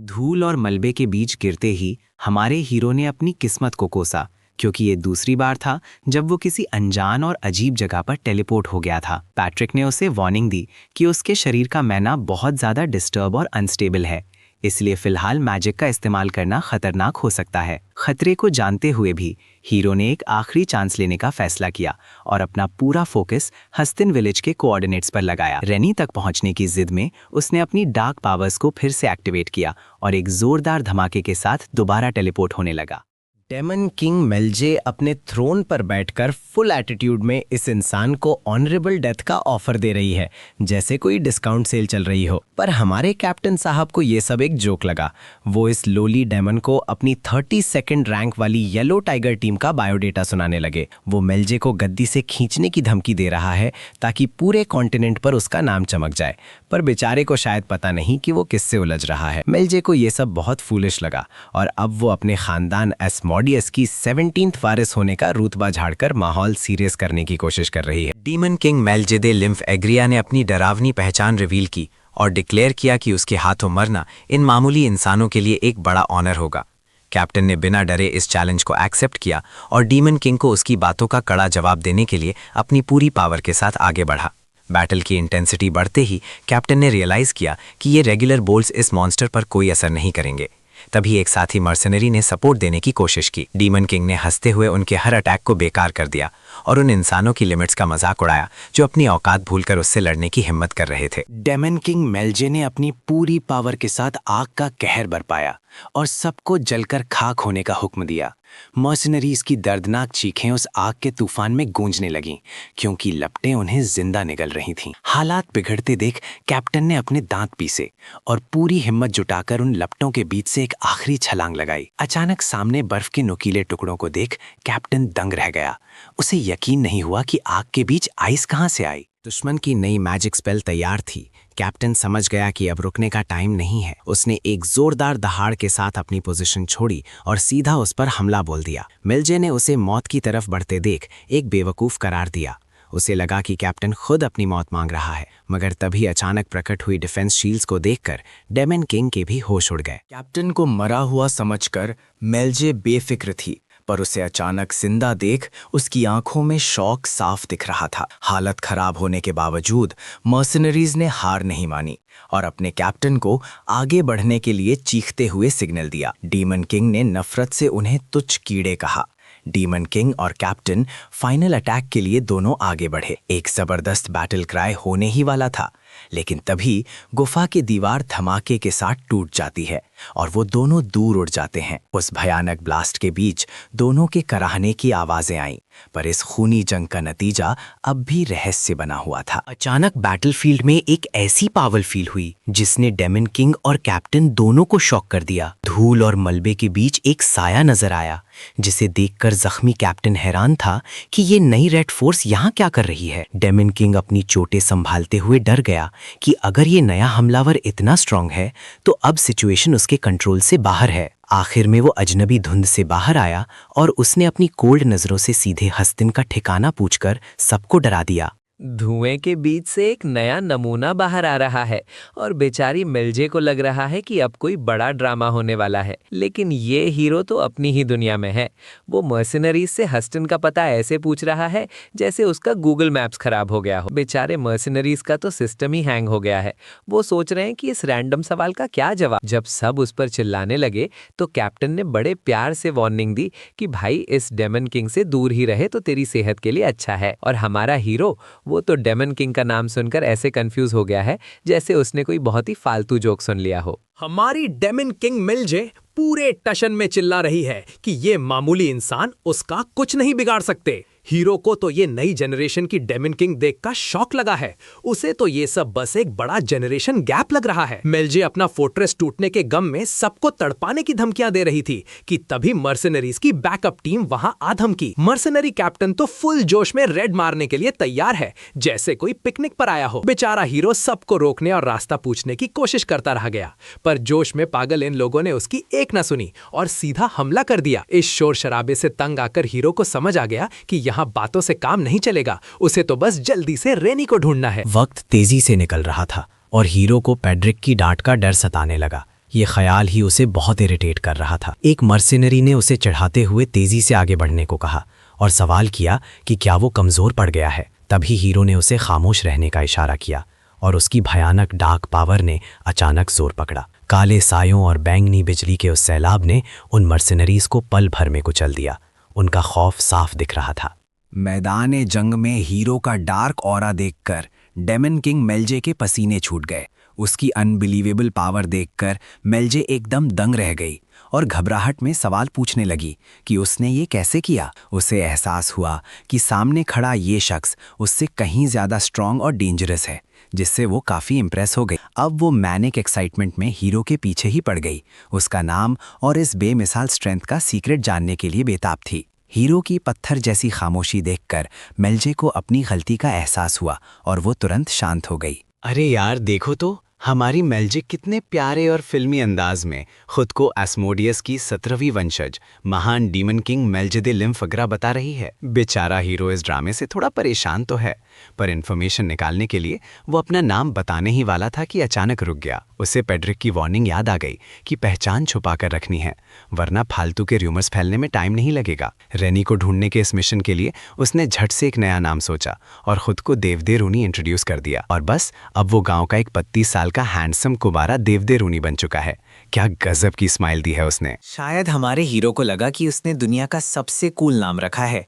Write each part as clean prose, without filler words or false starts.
धूल और मलबे के बीच गिरते ही हमारे हीरो ने अपनी किस्मत को कोसा, क्योंकि ये दूसरी बार था जब वो किसी अनजान और अजीब जगह पर टेलीपोर्ट हो गया था। पैट्रिक ने उसे वार्निंग दी कि उसके शरीर का मैना बहुत ज़्यादा डिस्टर्ब और अनस्टेबल है, इसलिए फिलहाल मैजिक का इस्तेमाल करना खतरनाक हो सकता है। खतरे को जानते हुए भी हीरो ने एक आखिरी चांस लेने का फैसला किया और अपना पूरा फोकस हस्तिन विलेज के कोऑर्डिनेट्स पर लगाया। रेनी तक पहुंचने की जिद में उसने अपनी डार्क पावर्स को फिर से एक्टिवेट किया और एक जोरदार धमाके के साथ दोबारा टेलीपोर्ट होने लगा। डेमन किंग मेलजे अपने थ्रोन पर बैठकर फुल एटीट्यूड में इस इंसान को ऑनरेबल डेथ का ऑफर दे रही है, जैसे कोई डिस्काउंट सेल चल रही हो। पर हमारे कैप्टन साहब को ये सब एक जोक लगा। वो इस लोली डेमन को अपनी 32nd रैंक वाली येलो टाइगर टीम का बायोडेटा सुनाने लगे। वो मेलजे को गद्दी से खींचने की धमकी दे रहा है ताकि पूरे कॉन्टिनेंट पर उसका नाम चमक जाए, पर बेचारे को शायद पता नहीं कि वो किससे उलझ रहा है। मेलजे को ये सब बहुत फूलिश लगा और अब वो अपने खानदान एस्मोडियस की 17th वारिस होने का रुतबा झाड़कर माहौल सीरियस करने की कोशिश कर रही है। डीमन किंग मेलजे दे लिम्फ एग्रिया ने अपनी डरावनी पहचान रिवील की और डिक्लेयर किया कि उसके हाथों मरना इन मामूली इंसानों के लिए एक बड़ा ऑनर होगा। कैप्टन ने बिना डरे इस चैलेंज को एक्सेप्ट किया और डीमन किंग को उसकी बातों का कड़ा जवाब देने के लिए अपनी पूरी पावर के साथ आगे बढ़ा। बैटल की इंटेंसिटी बढ़ते ही कैप्टन ने रियलाइज किया कि ये रेगुलर बोल्ट्स इस मॉन्स्टर पर कोई असर नहीं करेंगे। तभी एक साथी मर्सनरी ने सपोर्ट देने की कोशिश की। डीमन किंग ने हंसते हुए उनके हर अटैक को बेकार कर दिया और उन इंसानों की लिमिट्स का मजाक उड़ाया जो अपनी औकात भूलकर उससे लड़ने की हिम्मत कर रहे थे। डेमन किंग मेलजे ने अपनी पूरी पावर के साथ आग का कहर बरपाया और सबको जलकर खाक होने का हुक्म दिया। मर्सनरीज की दर्दनाक चीखें उस आग के तूफान में गूंजने लगीं, क्योंकि लपटें उन्हें जिंदा निगल रही थीं। हालात बिगड़ते देख कैप्टन ने अपने दांत पीसे और पूरी हिम्मत जुटाकर उन लपटों के बीच से एक आखिरी छलांग लगाई। अचानक सामने बर्फ के नुकीले टुकड़ों को देख कैप्टन दंग रह गया। उसे यकीन नहीं हुआ कि आग के बीच आइस कहां से आई। दुश्मन की नई मैजिक स्पेल तैयार थी। कैप्टन समझ गया कि अब रुकने का टाइम नहीं है। उसने एक जोरदार दहाड़ के साथ अपनी पोजीशन छोड़ी और सीधा उस पर हमला बोल दिया। मेलजे ने उसे मौत की तरफ बढ़ते देख एक बेवकूफ़ करार दिया। उसे लगा कि कैप्टन खुद अपनी मौत मांग रहा है, मगर तभी अचानक प्रकट हुई डिफेंस शील्ड्स को देखकर डेमन किंग के भी होश उड़ गए। कैप्टन को मरा हुआ समझकर मेलजे बेफिक्र थी, पर उसे अचानक जिंदा देख उसकी आंखों में शौक साफ दिख रहा था। हालत खराब होने के बावजूद मर्सनरीज ने हार नहीं मानी और अपने कैप्टन को आगे बढ़ने के लिए चीखते हुए सिग्नल दिया। डीमन किंग ने नफरत से उन्हें तुच्छ कीड़े कहा। डीमन किंग और कैप्टन फाइनल अटैक के लिए दोनों आगे बढ़े। एक जबरदस्त बैटल क्राई होने ही वाला था, लेकिन तभी गुफा की दीवार धमाके के साथ टूट जाती है और वो दोनों दूर उड़ जाते हैं। उस भयानक ब्लास्ट के बीच दोनों के कराहने की आवाजें आईं, पर इस खूनी जंग का नतीजा अब भी रहस्य बना हुआ था। अचानक बैटलफील्ड में एक ऐसी पावर फील हुई जिसने डेमन किंग और कैप्टन दोनों को शॉक कर दिया। धूल और मलबे के बीच एक साया नजर आया, जिसे देखकर जख्मी कैप्टन हैरान था कि ये नई रेड फोर्स यहाँ क्या कर रही है। डेमन किंग अपनी चोटें संभालते हुए डर गया कि अगर ये नया हमलावर इतना स्ट्रांग है तो अब सिचुएशन उसके कंट्रोल से बाहर है। आखिर में वो अजनबी धुंध से बाहर आया और उसने अपनी कोल्ड नजरों से सीधे हस्तिन का ठिकाना पूछकर सबको डरा दिया। धुएं के बीच से एक नया नमूना बाहर आ रहा है और बेचारी मेलजे को लग रहा है कि अब कोई बड़ा ड्रामा होने वाला है, लेकिन ये हीरो तो अपनी ही दुनिया में है। वो मर्सिनरीज से हस्टिन का पता ऐसे पूछ रहा है जैसे उसका गूगल मैप्स खराब हो गया हो। बेचारे मर्सिनरीज का तो सिस्टम ही हैंग हो गया है। वो सोच रहे हैं कि इस रैंडम सवाल का क्या जवाब। जब सब उस पर चिल्लाने लगे तो कैप्टन ने बड़े प्यार से वार्निंग दी कि भाई इस डेमन किंग से दूर ही रहे तो तेरी सेहत के लिए अच्छा है। और हमारा हीरो वो तो डेमन किंग का नाम सुनकर ऐसे कंफ्यूज हो गया है जैसे उसने कोई बहुत ही फालतू जोक सुन लिया हो। हमारी डेमन किंग मेलजे पूरे टशन में चिल्ला रही है कि ये मामूली इंसान उसका कुछ नहीं बिगाड़ सकते। हीरो को तो ये नई जनरेशन की डेमन किंग देखकर शॉक लगा है। उसे तो ये सब बस एक बड़ा जनरेशन गैप लग रहा है। मेलजे अपना फोर्ट्रेस टूटने के गम में सबको तड़पाने की धमकियां दे रही थी कि तभी मर्सनरीज की बैकअप टीम वहां आ धमकी। मर्सनरी कैप्टन तो फुल जोश में रेड मारने के लिए तैयार है, जैसे कोई पिकनिक पर आया हो। बेचारा हीरो सबको रोकने और रास्ता पूछने की कोशिश करता रह गया, पर जोश में पागल इन लोगों ने उसकी एक न सुनी और सीधा हमला कर दिया। इस शोर शराबे से तंग आकर हीरो को समझ आ गया कि यहाँ बातों से काम नहीं चलेगा, उसे तो बस जल्दी से रेनी को ढूंढना है। वक्त तेजी से निकल रहा था और हीरो को पैड्रिक की डांट का डर सताने लगा। ये ख्याल ही उसे बहुत इरिटेट कर रहा था। एक मर्सिनरी ने उसे चढ़ाते हुए तेजी से आगे बढ़ने को कहा और सवाल किया कि क्या वो कमज़ोर पड़ गया है। तभी हीरो ने उसे खामोश रहने का इशारा किया और उसकी भयानक डार्क पावर ने अचानक जोर पकड़ा। काले सायों और बैंगनी बिजली के उस सैलाब ने उन मर्सिनरीज को पल भर में कुचल दिया। उनका खौफ साफ दिख रहा था। मैदान जंग में हीरो का डार्क ऑरा देखकर डेमन किंग मेलजे के पसीने छूट गए। उसकी अनबिलीवेबल पावर देखकर मेलजे एकदम दंग रह गई और घबराहट में सवाल पूछने लगी कि उसने ये कैसे किया। उसे एहसास हुआ कि सामने खड़ा ये शख्स उससे कहीं ज़्यादा स्ट्रांग और डेंजरस है, जिससे वो काफ़ी इम्प्रेस हो गई। अब वो मैनिक एक्साइटमेंट में हीरो के पीछे ही पड़ गई, उसका नाम और इस बेमिसाल स्ट्रेंथ का सीक्रेट जानने के लिए बेताब थी। हीरो की पत्थर जैसी खामोशी देखकर मेलजे को अपनी गलती का एहसास हुआ और वो तुरंत शांत हो गई। अरे यार देखो तो, हमारी मेलजे कितने प्यारे और फिल्मी अंदाज में खुद को एस्मोडियस की 17वीं वंशज महान डीमन किंग मेलजे द लिम्फगरा बता रही है। बेचारा हीरो इस ड्रामे से थोड़ा परेशान तो है, पर इन्फॉर्मेशन निकालने के लिए वो अपना नाम बताने ही वाला था कि अचानक रुक गया। उसे पेड्रिक की वार्निंग याद आ गई कि पहचान छुपा कर रखनी है, वरना फालतू के र्यूमर्स फैलने में टाइम नहीं लगेगा। रेनी को ढूंढने के इस मिशन के लिए उसने झट से एक नया नाम सोचा और खुद को देवदे रूनी इंट्रोड्यूस कर दिया। और बस अब वो गांव का एक 32 साल का हैंडसम कुबारा देवदे रूनी बन चुका है। क्या गजब की स्माइल दी है उसने। शायद हमारे हीरो को लगा कि उसने दुनिया का सबसे कूल नाम रखा है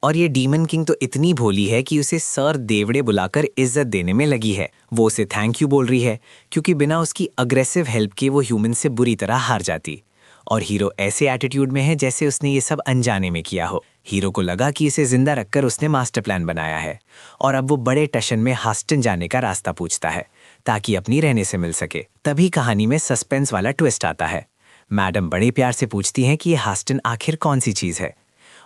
और ये डीमन किंग तो इतनी भोली है कि उसे सर देवड़े बुलाकर इज्जत देने में लगी है। वो उसे थैंक यू बोल रही है क्योंकि बिना उसकी अग्रेसिव हेल्प के वो ह्यूमन से बुरी तरह हार जाती। और हीरो ऐसे एटीट्यूड में है जैसे उसने ये सब अनजाने में किया हो। हीरो को लगा कि इसे जिंदा रखकर उसने मास्टर प्लान बनाया है और अब वो बड़े टशन में हास्टन जाने का रास्ता पूछता है ताकि अपनी रहने से मिल सके। तभी कहानी में सस्पेंस वाला ट्विस्ट आता है। मैडम बड़े प्यार से पूछती हैं कि ये हास्टन आखिर कौन सी चीज़ है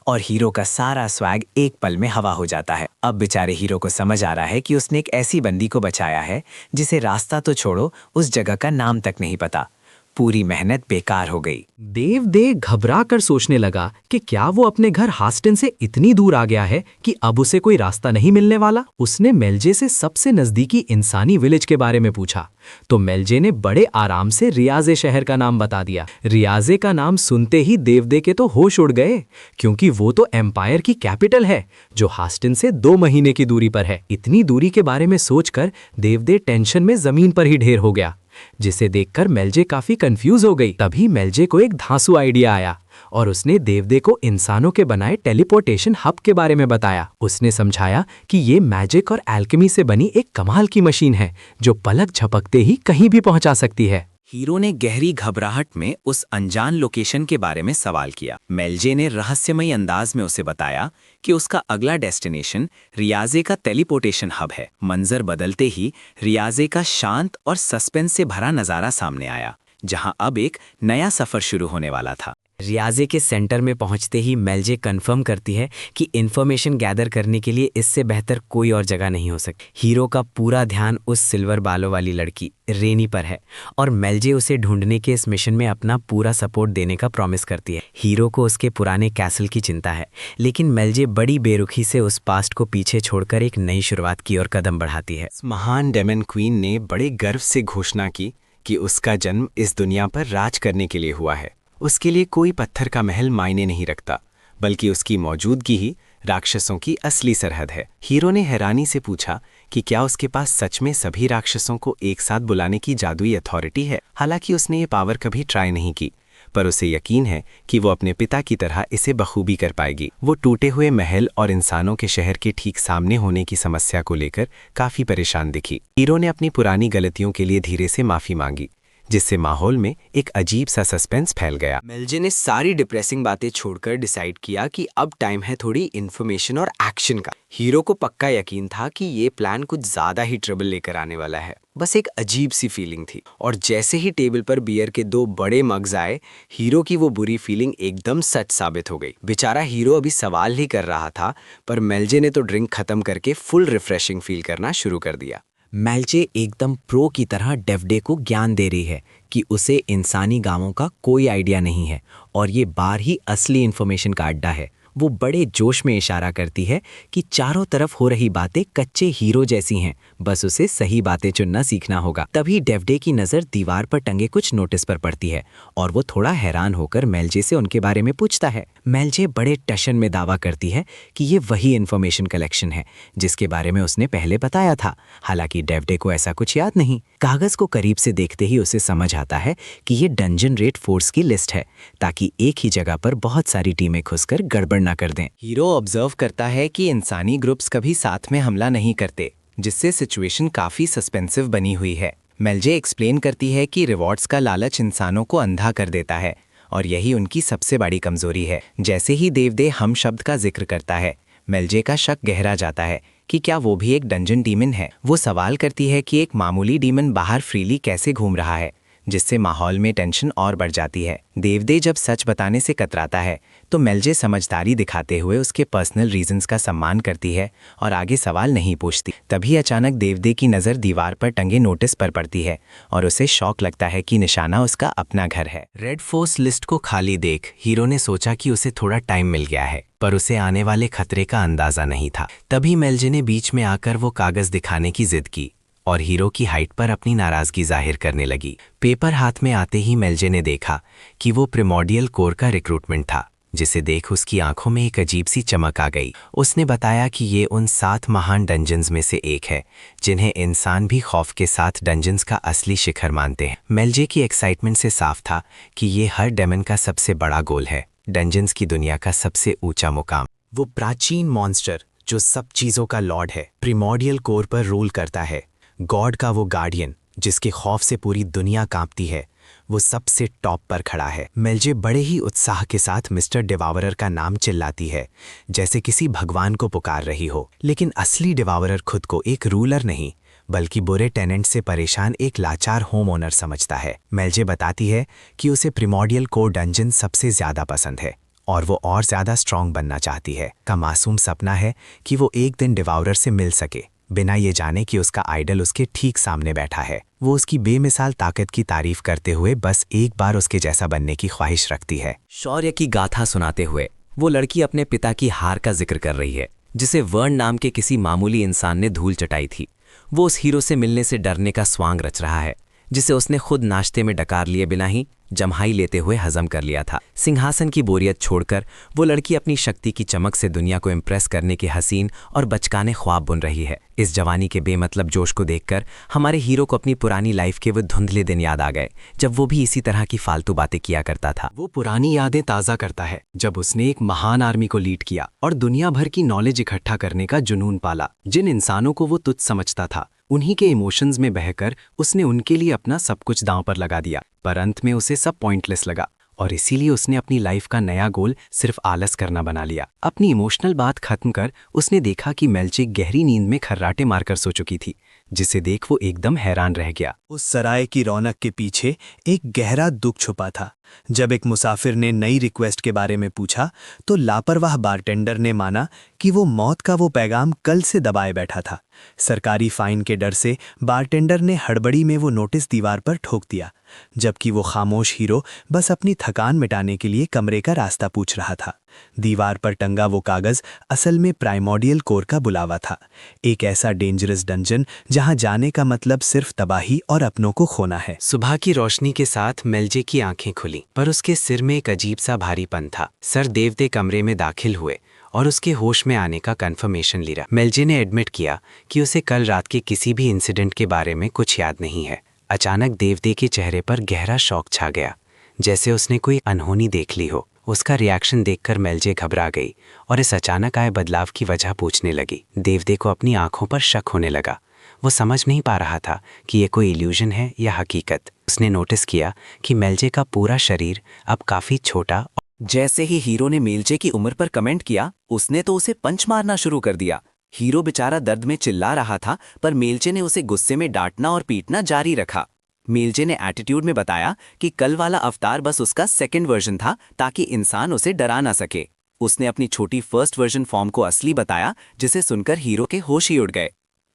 और हीरो का सारा स्वैग एक पल में हवा हो जाता है। अब बेचारे हीरो को समझ आ रहा है कि उसने एक ऐसी बंदी को बचाया है जिसे रास्ता तो छोड़ो, उस जगह का नाम तक नहीं पता। पूरी मेहनत बेकार हो गई। देवदे घबरा कर सोचने लगा कि क्या वो अपने घर हास्टन से इतनी दूर आ गया है कि अब उसे कोई रास्ता नहीं मिलने वाला। उसने मेलजे से सबसे नजदीकी इंसानी विलेज के बारे में पूछा तो मेलजे ने बड़े आराम से रियाजे शहर का नाम बता दिया। रियाजे का नाम सुनते ही देवदे के तो होश उड़ गए क्योंकि वो तो एम्पायर की कैपिटल है जो हास्टन से 2 महीने की दूरी पर है। इतनी दूरी के बारे में सोचकर देवदे टेंशन में जमीन पर ही ढेर हो गया, जिसे देखकर मेलजे काफी कंफ्यूज हो गई। तभी मेलजे को एक धांसू आइडिया आया और उसने देवदे को इंसानों के बनाए टेलीपोर्टेशन हब के बारे में बताया। उसने समझाया कि ये मैजिक और एल्केमी से बनी एक कमाल की मशीन है जो पलक झपकते ही कहीं भी पहुंचा सकती है। हीरो ने गहरी घबराहट में उस अनजान लोकेशन के बारे में सवाल किया। मेलजे ने रहस्यमयी अंदाज में उसे बताया कि उसका अगला डेस्टिनेशन रियाजे का टेलीपोर्टेशन हब है। मंजर बदलते ही रियाजे का शांत और सस्पेंस से भरा नज़ारा सामने आया, जहां अब एक नया सफर शुरू होने वाला था। रियाजे के सेंटर में पहुंचते ही मेलजे कंफर्म करती है कि इन्फॉर्मेशन गैदर करने के लिए इससे बेहतर कोई और जगह नहीं हो सकती। हीरो का पूरा ध्यान उस सिल्वर बालों वाली लड़की रेनी पर है और मेलजे उसे ढूंढने के इस मिशन में अपना पूरा सपोर्ट देने का प्रॉमिस करती है। हीरो को उसके पुराने कैसल की चिंता है, लेकिन मेलजे बड़ी बेरुखी से उस पास्ट को पीछे छोड़कर एक नई शुरुआत की ओर कदम बढ़ाती है। महान डेमन क्वीन ने बड़े गर्व से घोषणा की कि उसका जन्म इस दुनिया पर राज करने के लिए हुआ है। उसके लिए कोई पत्थर का महल मायने नहीं रखता, बल्कि उसकी मौजूदगी ही राक्षसों की असली सरहद है। हीरो ने हैरानी से पूछा कि क्या उसके पास सच में सभी राक्षसों को एक साथ बुलाने की जादुई अथॉरिटी है। हालांकि उसने ये पावर कभी ट्राई नहीं की, पर उसे यकीन है कि वो अपने पिता की तरह इसे बखूबी कर पाएगी। वो टूटे हुए महल और इंसानों के शहर के ठीक सामने होने की समस्या को लेकर काफी परेशान दिखी। हीरो ने अपनी पुरानी गलतियों के लिए धीरे से माफी मांगी, जिससे माहौल में एक अजीब सा सस्पेंस फैल गया। मेलजे ने सारी डिप्रेसिंग बातें छोड़कर डिसाइड किया कि अब टाइम है थोड़ी इन्फॉर्मेशन और एक्शन का। हीरो को पक्का यकीन था कि ये प्लान कुछ ज्यादा ही ट्रबल लेकर आने वाला है। बस एक अजीब सी फीलिंग थी और जैसे ही टेबल पर बियर के 2 बड़े मग्स आए, हीरो की वो बुरी फीलिंग एकदम सच साबित हो गई। बेचारा हीरो अभी सवाल ही कर रहा था, पर मेलजे ने तो ड्रिंक खत्म करके फुल रिफ्रेशिंग फील करना शुरू कर दिया। मेलजे एकदम प्रो की तरह डेवडे को ज्ञान दे रही है कि उसे इंसानी गांवों का कोई आइडिया नहीं है और ये बार ही असली इन्फॉर्मेशन का अड्डा है। वो बड़े जोश में इशारा करती है कि चारों तरफ हो रही बातें कच्चे हीरो जैसी हैं, बस उसे सही बातें चुनना सीखना होगा। तभी डेवडे की नज़र दीवार पर टंगे कुछ नोटिस पर पड़ती है और वो थोड़ा हैरान होकर मेलजे से उनके बारे में पूछता है। मेलजे बड़े टशन में दावा करती है कि ये वही इन्फॉर्मेशन कलेक्शन है जिसके बारे में उसने पहले बताया था। हालांकि डेवडे को ऐसा कुछ याद नहीं। कागज़ को करीब से देखते ही उसे समझ आता है कि ये डंजन रेड फोर्स की लिस्ट है, ताकि एक ही जगह पर बहुत सारी टीमें घुसकर गड़बड़ ना कर दें। हीरो ऑब्जर्व करता है कि इंसानी ग्रुप्स कभी साथ में हमला नहीं करते, जिससे सिचुएशन काफ़ी सस्पेंसिव बनी हुई है। मेलजे एक्सप्लेन करती है कि रिवॉर्ड्स का लालच इंसानों को अंधा कर देता है और यही उनकी सबसे बड़ी कमजोरी है। जैसे ही देवदे हम शब्द का जिक्र करता है, मेलजे का शक गहरा जाता है कि क्या वो भी एक डंजन डीमन है। वो सवाल करती है कि एक मामूली डीमन बाहर फ्रीली कैसे घूम रहा है, जिससे माहौल में टेंशन और बढ़ जाती है। देवदे जब सच बताने से कतराता है तो मेलजे समझदारी दिखाते हुए उसके पर्सनल रीजंस का सम्मान करती है और आगे सवाल नहीं पूछती। तभी अचानक देवदे की नज़र दीवार पर टंगे नोटिस पर पड़ती है और उसे शौक लगता है कि निशाना उसका अपना घर है। रेड फोर्स लिस्ट को खाली देख हीरो ने सोचा कि उसे थोड़ा टाइम मिल गया है, पर उसे आने वाले खतरे का अंदाजा नहीं था। तभी मेलजे ने बीच में आकर वो कागज दिखाने की जिद की और हीरो की हाइट पर अपनी नाराजगी जाहिर करने लगी। पेपर हाथ में आते ही मेलजे ने देखा कि वो प्रिमोर्डियल कोर का रिक्रूटमेंट था, जिसे देख उसकी आंखों में एक अजीब सी चमक आ गई। उसने बताया कि ये उन 7 महान डंजन्स में से एक है जिन्हें इंसान भी खौफ के साथ डंजन्स का असली शिखर मानते हैं। मेलजे की एक्साइटमेंट से साफ था कि ये हर डेमन का सबसे बड़ा गोल है, डंजन्स की दुनिया का सबसे ऊंचा मुकाम। वो प्राचीन मॉन्स्टर जो सब चीजों का लॉर्ड है, प्रिमोर्डियल कोर पर रूल करता है। गॉड का वो गार्डियन जिसके खौफ से पूरी दुनिया कांपती है, वो सबसे टॉप पर खड़ा है। मेलजे बड़े ही उत्साह के साथ मिस्टर डिवावरर का नाम चिल्लाती है, जैसे किसी भगवान को पुकार रही हो। लेकिन असली डिवावरर खुद को एक रूलर नहीं, बल्कि बुरे टेनेंट से परेशान एक लाचार होम ओनर समझता है। मेलजे बताती है कि उसे प्रिमोर्डियल कोर डंजन सबसे ज्यादा पसंद है और वो और ज्यादा स्ट्रांग बनना चाहती है। का मासूम सपना है कि वो एक दिन डिवावरर से मिल सके, बिना ये जाने कि उसका आइडल उसके ठीक सामने बैठा है। वो उसकी बेमिसाल ताकत की तारीफ करते हुए बस एक बार उसके जैसा बनने की ख्वाहिश रखती है। शौर्य की गाथा सुनाते हुए वो लड़की अपने पिता की हार का जिक्र कर रही है, जिसे वर्ण नाम के किसी मामूली इंसान ने धूल चटाई थी। वो उस हीरो से मिलने से डरने का स्वांग रच रहा है, जिसे उसने खुद नाश्ते में डकार लिए बिना ही जम्हाई लेते हुए हजम कर लिया था। सिंहासन की बोरियत छोड़कर वो लड़की अपनी शक्ति की चमक से दुनिया को इम्प्रेस करने के हसीन और बचकाने ख्वाब बुन रही है। इस जवानी के बेमतलब जोश को देखकर हमारे हीरो को अपनी पुरानी लाइफ के वो धुंधले दिन याद आ गए, जब वो भी इसी तरह की फालतू बातें किया करता था। वो पुरानी यादें ताज़ा करता है जब उसने एक महान आर्मी को लीड किया और दुनिया भर की नॉलेज इकट्ठा करने का जुनून पाला। जिन इंसानों को वो तुच्छ समझता था, उन्हीं के इमोशंस में बहकर उसने उनके लिए अपना सब कुछ दांव पर लगा दिया। पर अंत में उसे सब पॉइंटलेस लगा और इसीलिए उसने अपनी लाइफ का नया गोल सिर्फ आलस करना बना लिया। अपनी इमोशनल बात खत्म कर उसने देखा कि मेलजे गहरी नींद में खर्राटे मारकर सो चुकी थी, जिसे देख वो एकदम हैरान रह गया। उस सराय की रौनक के पीछे एक गहरा दुख छुपा था। जब एक मुसाफिर ने नई रिक्वेस्ट के बारे में पूछा तो लापरवाह बारटेंडर ने माना कि वो मौत का वो पैगाम कल से दबाए बैठा था। सरकारी फाइन के डर से बारटेंडर ने हड़बड़ी में वो नोटिस दीवार पर ठोक दिया, जबकि वो खामोश हीरो बस अपनी थकान मिटाने के लिए कमरे का रास्ता पूछ रहा था। दीवार पर टंगा वो कागज असल में प्राइमोर्डियल कोर का बुलावा था, एक ऐसा डेंजरस डंजन जहां जाने का मतलब सिर्फ तबाही और अपनों को खोना है। सुबह की रोशनी के साथ मेलजे की आंखें खुली, पर उसके सिर में एक अजीब सा भारीपन था। सर देवदे कमरे में दाखिल हुए और उसके होश में आने का कंफर्मेशन लिया। मेलजे ने एडमिट किया कि उसे कल रात के किसी भी इंसिडेंट के बारे में कुछ याद नहीं है। अचानक देवदे के चेहरे पर गहरा शौक छा गया, जैसे उसने कोई अनहोनी देख ली हो। उसका रिएक्शन देखकर मेलजे घबरा गई और इस अचानक आए बदलाव की वजह पूछने लगी। देवदे को अपनी आंखों पर शक होने लगा। वो समझ नहीं पा रहा था कि ये कोई इल्यूजन है या हकीकत। उसने नोटिस किया कि मेलजे का पूरा शरीर अब काफी छोटा। जैसे ही हीरो ने मेलजे की उम्र पर कमेंट किया, उसने तो उसे पंच मारना शुरू कर दिया। हीरो बेचारा दर्द में चिल्ला रहा था, पर मेलजे ने उसे गुस्से में डांटना और पीटना जारी रखा। मेलजे ने एटीट्यूड में बताया कि कल वाला अवतार बस उसका सेकंड वर्जन था, ताकि इंसान उसे डरा ना सके। उसने अपनी छोटी फर्स्ट वर्जन फॉर्म को असली बताया, जिसे सुनकर हीरो के होश ही उड़ गए।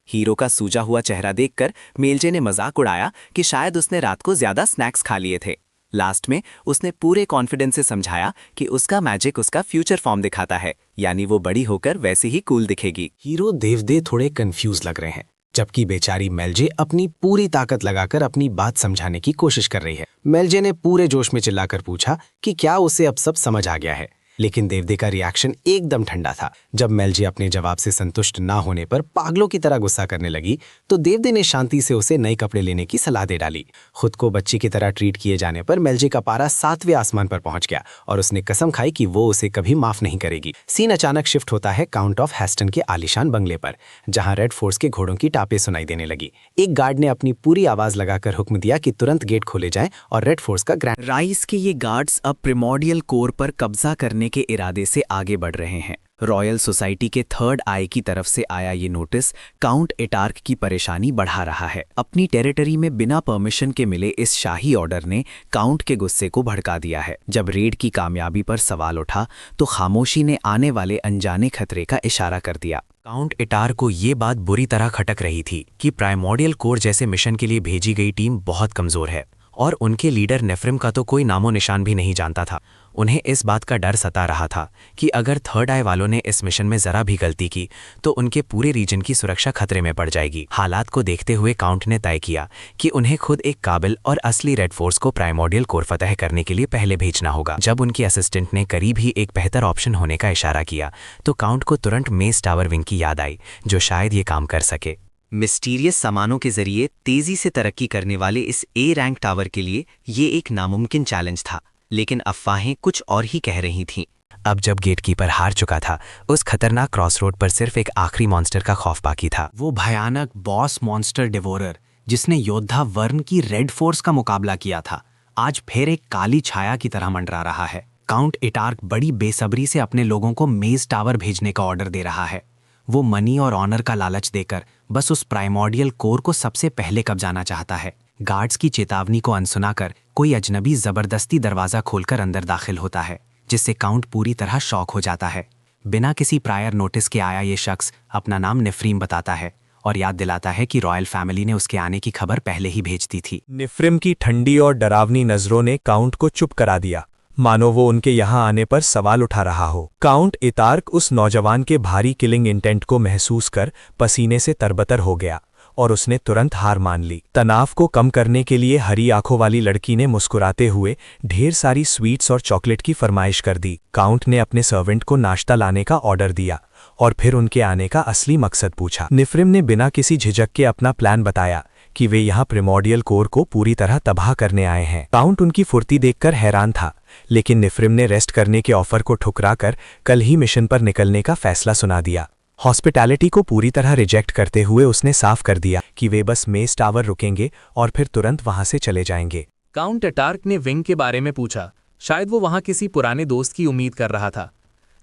हीरो का सूजा हुआ चेहरा देखकर मेलजे ने मजाक उड़ाया कि शायद उसने रात को ज्यादा स्नैक्स खा लिए थे। लास्ट में उसने पूरे कॉन्फिडेंस से समझाया कि उसका मैजिक उसका फ्यूचर फॉर्म दिखाता है, यानी वो बड़ी होकर वैसे ही कूल दिखेगी। हीरो देवदे थोड़े कंफ्यूज लग रहे हैं, जबकि बेचारी मेलजे अपनी पूरी ताकत लगाकर अपनी बात समझाने की कोशिश कर रही है। मेलजे ने पूरे जोश में चिल्लाकर पूछा कि क्या उसे अब सब समझ आ गया है, लेकिन देवदे का रिएक्शन एकदम ठंडा था। जब मेलजे अपने जवाब से संतुष्ट ना होने पर पागलों की तरह गुस्सा करने लगी तो देवदे ने शांति से उसे नए कपड़े लेने की सलाह दे डाली। खुद को बच्ची की तरह ट्रीट किए जाने पर मेलजे का पारा 7वें आसमान पर पहुंच गया और उसने कसम खाई कि वो उसे कभी माफ नहीं करेगी। सीन अचानक शिफ्ट होता है काउंट ऑफ हेस्टन के आलीशान बंगले पर, जहां रेड फोर्स के घोड़ों की टापें सुनाई देने लगी। एक गार्ड ने अपनी पूरी आवाज लगाकर हुक्म दिया कि तुरंत गेट खोले जाएं और रेड फोर्स का ग्रैंड राइस के ये गार्ड्स अब प्रिमोर्डियल कोर पर कब्जा करने के इरादे से आगे बढ़ रहे हैं। रॉयल सोसाइटी के थर्ड आई की तरफ से आया ये नोटिस काउंट एटार्क की परेशानी बढ़ा रहा है। अपनी टेरिटरी में बिना परमिशन के मिले इस शाही ऑर्डर ने काउंट के गुस्से को भड़का दिया है। जब रेड की कामयाबी पर सवाल उठा तो खामोशी ने आने वाले अनजाने खतरे का इशारा कर दिया। काउंट एटार को ये बात बुरी तरह खटक रही थी कि प्राइमोर्डियल कोर जैसे मिशन के लिए भेजी गई टीम बहुत कमजोर है और उनके लीडर नेफ्रिम का तो कोई नामो निशान भी नहीं जानता था। उन्हें इस बात का डर सता रहा था कि अगर थर्ड आई वालों ने इस मिशन में जरा भी गलती की तो उनके पूरे रीजन की सुरक्षा खतरे में पड़ जाएगी। हालात को देखते हुए काउंट ने तय किया कि उन्हें खुद एक काबिल और असली रेड फोर्स को प्राइमोर्डियल कोर फतह करने के लिए पहले भेजना होगा। जब उनके असिस्टेंट ने करीब ही एक बेहतर ऑप्शन होने का इशारा किया तो काउंट को तुरंत मेस टावर विंग की याद आई, जो शायद ये काम कर सके। मिस्टीरियस सामानों के जरिए तेजी से तरक्की करने वाले इस ए रैंक टावर के लिए ये एक नामुमकिन चैलेंज था, लेकिन अफवाहें कुछ और ही कह रही थीं। अब जब गेटकीपर हार चुका था, उस खतरनाक क्रॉसरोड पर सिर्फ एक आखिरी मॉन्स्टर का खौफ बाकी था। वो भयानक बॉस मॉन्स्टर डिवोरर जिसने योद्धा वर्न की रेड फोर्स का मुकाबला किया था, आज फिर एक काली छाया की तरह मंडरा रहा है। काउंट एटार्क बड़ी बेसब्री से अपने लोगों को मेज टावर भेजने का ऑर्डर दे रहा है। वो मनी और ऑनर का लालच देकर बस उस प्राइमोर्डियल कोर को सबसे पहले कब्जाना चाहता है। गार्ड्स की चेतावनी को अनसुना कर कोई अजनबी जबरदस्ती दरवाजा खोलकर अंदर दाखिल होता है, जिससे काउंट पूरी तरह शॉक हो जाता है। बिना किसी प्रायर नोटिस के आया ये शख्स अपना नाम नेफ्रीम बताता है और याद दिलाता है कि रॉयल फैमिली ने उसके आने की खबर पहले ही भेज दी थी। नेफ्रिम की ठंडी और डरावनी नजरों ने काउंट को चुप करा दिया, मानो वो उनके यहाँ आने पर सवाल उठा रहा हो। काउंट एतार्क उस नौजवान के भारी किलिंग इंटेंट को महसूस कर पसीने से तरबतर हो गया और उसने तुरंत हार मान ली। तनाव को कम करने के लिए हरी आंखों वाली लड़की ने मुस्कुराते हुए ढेर सारी स्वीट्स और चॉकलेट की फरमाइश कर दी। काउंट ने अपने सर्वेंट को नाश्ता लाने का ऑर्डर दिया और फिर उनके आने का असली मकसद पूछा। नेफ्रिम ने बिना किसी झिझक के अपना प्लान बताया कि वे यहाँ प्रिमोर्डियल कोर को पूरी तरह तबाह करने आए हैं। काउंट उनकी फुर्ती देखकर हैरान था, लेकिन नेफ्रिम ने रेस्ट करने के ऑफर को ठुकराकर कल ही मिशन पर निकलने का फैसला सुना दिया। हॉस्पिटैलिटी को पूरी तरह रिजेक्ट करते हुए उसने साफ कर दिया कि वे बस मेस टावर रुकेंगे और फिर तुरंत वहां से चले जाएंगे। काउंट एटार्क ने विंग के बारे में पूछा। शायद वो वहां किसी पुराने दोस्त की उम्मीद कर रहा था,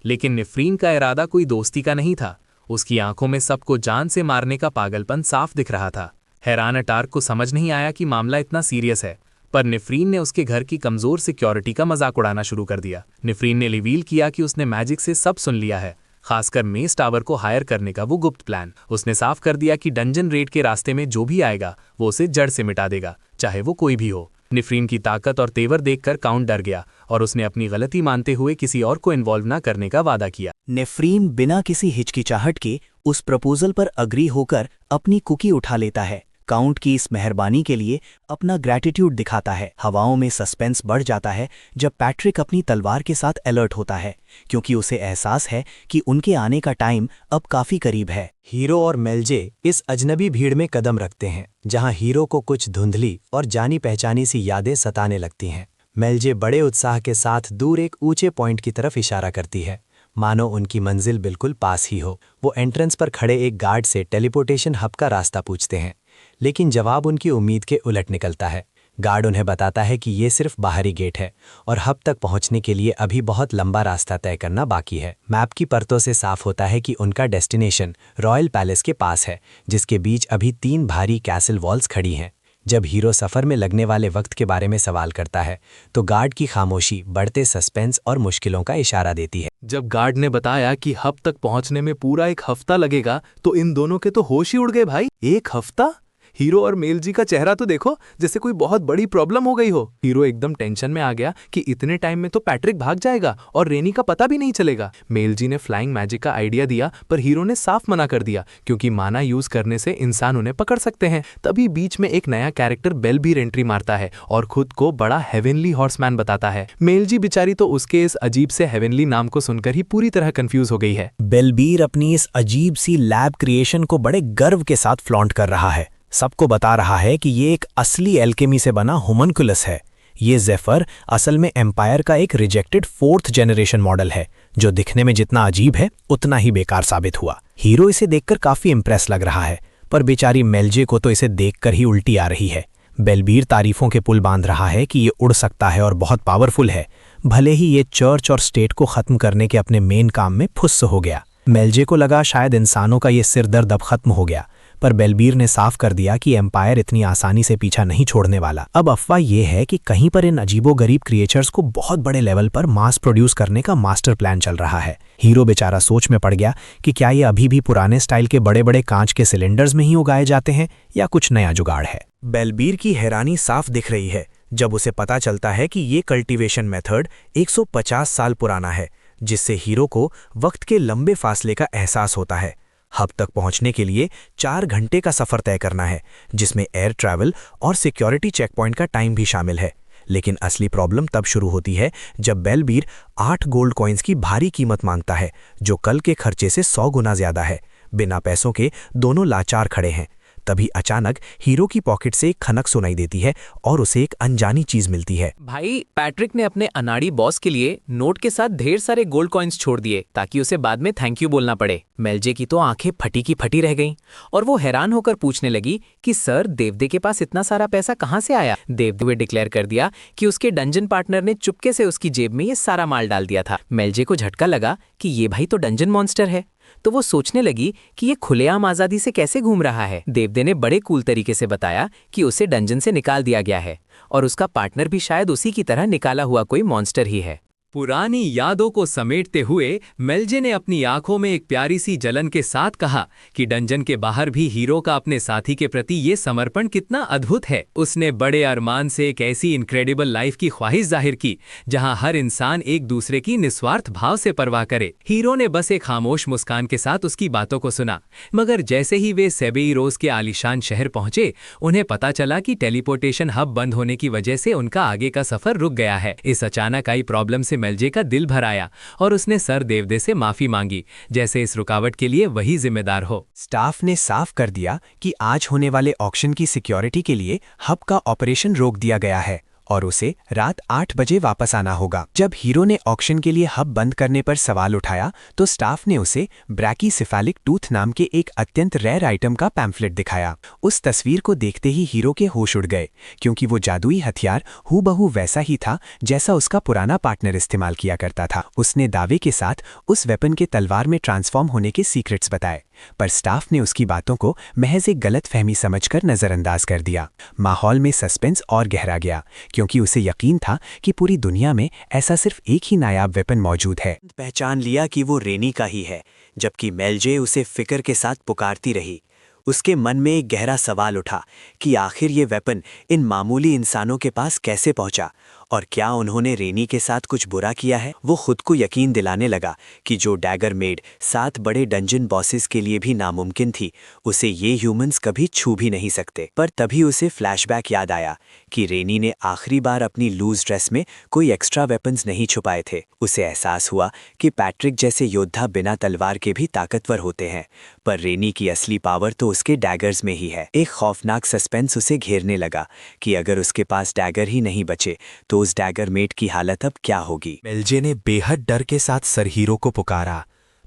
लेकिन नेफ्रीन का इरादा कोई दोस्ती का नहीं था। उसकी आंखों में सबको जान से मारने का पागलपन साफ दिख रहा था। हैरान एटार्क को समझ नहीं आया कि मामला इतना सीरियस है, पर नेफ्रीन ने उसके घर की कमजोर सिक्योरिटी का मजाक उड़ाना शुरू कर दिया। नेफ्रीन ने रिवील किया कि उसने मैजिक से सब सुन लिया है, खासकर मेस टावर को हायर करने का वो गुप्त प्लान। उसने साफ कर दिया कि डंजन रेड के रास्ते में जो भी आएगा वो उसे जड़ से मिटा देगा, चाहे वो कोई भी हो। नेफ्रीन की ताकत और तेवर देखकर काउंट डर गया और उसने अपनी गलती मानते हुए किसी और को इन्वॉल्व न करने का वादा किया। नेफ्रीन बिना किसी हिचकिचाहट के उस प्रपोजल पर अग्री होकर अपनी कुकी उठा लेता है। काउंट की इस मेहरबानी के लिए अपना ग्रैटिट्यूड दिखाता है। हवाओं में सस्पेंस बढ़ जाता है जब पैट्रिक अपनी तलवार के साथ अलर्ट होता है, क्योंकि उसे एहसास है कि उनके आने का टाइम अब काफी करीब है। हीरो और मेलजे इस अजनबी भीड़ में कदम रखते हैं, जहां हीरो को कुछ धुंधली और जानी पहचानी सी यादें सताने लगती हैं। मेलजे बड़े उत्साह के साथ दूर एक ऊंचे पॉइंट की तरफ इशारा करती है, मानो उनकी मंजिल बिल्कुल पास ही हो। वो एंट्रेंस पर खड़े एक गार्ड से टेलीपोर्टेशन हब का रास्ता पूछते हैं, लेकिन जवाब उनकी उम्मीद के उलट निकलता है। गार्ड उन्हें बताता है कि ये सिर्फ बाहरी गेट है और हब तक पहुंचने के लिए अभी बहुत लंबा रास्ता तय करना बाकी है। मैप की परतों से साफ होता है कि उनका डेस्टिनेशन रॉयल पैलेस के पास है, जिसके बीच अभी 3 भारी कैसल वॉल्स खड़ी हैं। जब हीरो सफर में लगने वाले वक्त के बारे में सवाल करता है तो गार्ड की खामोशी बढ़ते सस्पेंस और मुश्किलों का इशारा देती है। जब गार्ड ने बताया कि हब तक पहुंचने में पूरा 1 हफ्ता लगेगा तो इन दोनों के तो होश ही उड़ गए भाई। 1 हफ्ता? हीरो और मेल जी का चेहरा तो देखो, जैसे कोई बहुत बड़ी प्रॉब्लम हो गई हो। हीरो एकदम टेंशन में आ गया कि इतने टाइम में तो पैट्रिक भाग जाएगा और रेनी का पता भी नहीं चलेगा। मेल जी ने फ्लाइंग मैजिक का आइडिया दिया, पर हीरो ने साफ मना कर दिया क्योंकि माना यूज करने से इंसान उन्हें पकड़ सकते हैं। तभी बीच में एक नया कैरेक्टर बेलबीर एंट्री मारता है और खुद को बड़ा हेवनली हॉर्समैन बताता है। मेल जी बेचारी तो उसके इस अजीब से हेवनली नाम को सुनकर ही पूरी तरह कंफ्यूज हो गई है। बेलबीर अपनी इस अजीब सी लैब क्रिएशन को बड़े गर्व के साथ फ्लॉन्ट कर रहा है। सबको बता रहा है कि ये एक असली एल्केमी से बना होमनकुलस है। ये ज़ेफर असल में एम्पायर का एक रिजेक्टेड 4th जनरेशन मॉडल है, जो दिखने में जितना अजीब है उतना ही बेकार साबित हुआ। हीरो इसे देखकर काफी इंप्रेस लग रहा है, पर बेचारी मेलजे को तो इसे देखकर ही उल्टी आ रही है। बेलबीर तारीफों के पुल बांध रहा है कि ये उड़ सकता है और बहुत पावरफुल है, भले ही ये चर्च और स्टेट को खत्म करने के अपने मेन काम में फुस्स हो गया। मेलजे को लगा शायद इंसानों का ये सिर दर्द अब खत्म हो गया, पर बेलबीर ने साफ कर दिया कि एम्पायर इतनी आसानी से पीछा नहीं छोड़ने वाला। अब अफवाह ये है कि कहीं पर इन अजीबोगरीब क्रिएचर्स को बहुत बड़े लेवल पर मास प्रोड्यूस करने का मास्टर प्लान चल रहा है। हीरो बेचारा सोच में पड़ गया कि क्या ये अभी भी पुराने स्टाइल के बड़े बड़े कांच के सिलेंडर्स में ही उगाए जाते हैं या कुछ नया जुगाड़ है। बेलबीर की हैरानी साफ दिख रही है जब उसे पता चलता है कि ये कल्टीवेशन मेथड 150 साल पुराना है, जिससे हीरो को वक्त के लंबे फासले का एहसास होता है। हब तक पहुंचने के लिए 4 घंटे का सफर तय करना है, जिसमें एयर ट्रैवल और सिक्योरिटी चेक पॉइंट का टाइम भी शामिल है। लेकिन असली प्रॉब्लम तब शुरू होती है जब बेलबीर 8 गोल्ड कॉइन्स की भारी कीमत मांगता है, जो कल के खर्चे से 100 गुना ज्यादा है। बिना पैसों के दोनों लाचार खड़े हैं। तभी अचानक हीरो की पॉकेट से एक खनक सुनाई देती है और उसे एक अनजानी चीज मिलती है। भाई, पैट्रिक ने अपने अनाड़ी बॉस के लिए नोट के साथ ढेर सारे गोल्ड कॉइन्स छोड़ दिए ताकि उसे बाद में थैंक यू बोलना पड़े। मेलजे की तो आंखें फटी की फटी रह गईं और वो हैरान होकर पूछने लगी कि सर, देवदे के पास इतना सारा पैसा कहाँ से आया। देवदे डिक्लेयर कर दिया कि उसके डंजन पार्टनर ने चुपके से उसकी जेब में ये सारा माल डाल दिया था। मेलजे को झटका लगा कि ये भाई तो डंजन मॉन्स्टर है, तो वो सोचने लगी कि ये खुलेआम आजादी से कैसे घूम रहा है। देवदे ने बड़े कूल तरीके से बताया कि उसे डंजन से निकाल दिया गया है और उसका पार्टनर भी शायद उसी की तरह निकाला हुआ कोई मॉन्स्टर ही है। पुरानी यादों को समेटते हुए मेलजे ने अपनी आंखों में एक प्यारी सी जलन के साथ कहा कि डंजन के बाहर भी हीरो का अपने साथी के प्रति ये समर्पण कितना अद्भुत है। उसने बड़े अरमान से एक ऐसी इनक्रेडिबल लाइफ की ख्वाहिश जाहिर की जहां हर इंसान एक दूसरे की निस्वार्थ भाव से परवाह करे। हीरो ने बस एक खामोश मुस्कान के साथ उसकी बातों को सुना, मगर जैसे ही वे सेबेइरोस के आलीशान शहर पहुंचे, उन्हें पता चला कि टेलीपोर्टेशन हब बंद होने की वजह से उनका आगे का सफर रुक गया है। इस अचानक आई प्रॉब्लम से मेलजे का दिल भर आया और उसने सर देवदे से माफी मांगी, जैसे इस रुकावट के लिए वही जिम्मेदार हो। स्टाफ ने साफ कर दिया कि आज होने वाले ऑक्शन की सिक्योरिटी के लिए हब का ऑपरेशन रोक दिया गया है और उसे रात 8 बजे वापस आना होगा। जब हीरो ने ऑक्शन के लिए हब बंद करने पर सवाल उठाया तो स्टाफ ने उसे ब्रैकीसेफेलिक टूथ नाम के एक अत्यंत रेयर आइटम का पैम्फलेट दिखाया। उस तस्वीर को देखते ही हीरो के होश उड़ गए, क्योंकि वो जादुई हथियार हूबहू वैसा ही था जैसा उसका पुराना पार्टनर इस्तेमाल किया करता था। उसने दावे के साथ उस वेपन के तलवार में ट्रांसफॉर्म होने के सीक्रेट्स बताए, पर स्टाफ ने उसकी बातों को महज एक गलतफहमी समझकर नजरअंदाज कर दिया। माहौल में सस्पेंस और गहरा गया, क्योंकि उसे यकीन था कि पूरी दुनिया में ऐसा सिर्फ एक ही नायाब वेपन मौजूद है। पहचान लिया कि वो रेनी का ही है, जबकि मेलजे उसे फिक्र के साथ पुकारती रही। उसके मन में एक गहरा सवाल उठा कि आखिर ये वेपन इन मामूली इंसानों के पास कैसे पहुंचा और क्या उन्होंने रेनी के साथ कुछ बुरा किया है। वो खुद को यकीन दिलाने लगा कि जो डैगर मेड 7 बड़े डंजन बॉसेस के लिए भी नामुमकिन थी, उसे ये ह्यूमंस कभी छू भी नहीं सकते। पर तभी उसे फ्लैशबैक याद आया कि रेनी ने आखिरी बार अपनी लूज ड्रेस में कोई एक्स्ट्रा वेपन्स नहीं छुपाए थे। उसे एहसास हुआ कि पैट्रिक जैसे योद्धा बिना तलवार के भी ताकतवर होते हैं, पर रेनी की असली पावर तो उसके डैगर्स में ही है। एक खौफनाक सस्पेंस उसे घेरने लगा कि अगर उसके पास डैगर ही नहीं बचे तो उस डैगर मेट की हालत अब क्या होगी। मेलजे ने बेहद डर के साथ सर हीरो को पुकारा,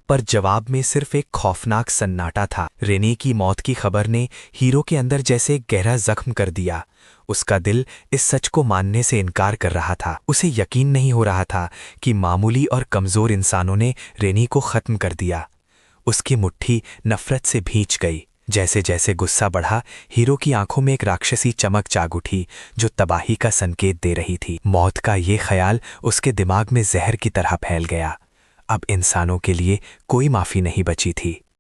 पर जवाब में सिर्फ एक खौफनाक सन्नाटा था। रेनी की मौत की खबर ने हीरो के अंदर जैसे एक गहरा जख्म कर दिया। उसका दिल इस सच को मानने से इनकार कर रहा था। उसे यकीन नहीं हो रहा था कि मामूली और कमजोर इंसानों ने रेनी को खत्म कर दिया। उसकी मुट्ठी नफरत से भींच गई। जैसे जैसे गुस्सा बढ़ा, हीरो की आंखों में एक राक्षसी चमक जाग उठी जो तबाही का संकेत दे रही थी। मौत का ये ख्याल उसके दिमाग में जहर की तरह फैल गया। अब इंसानों के लिए कोई माफी नहीं बची थी।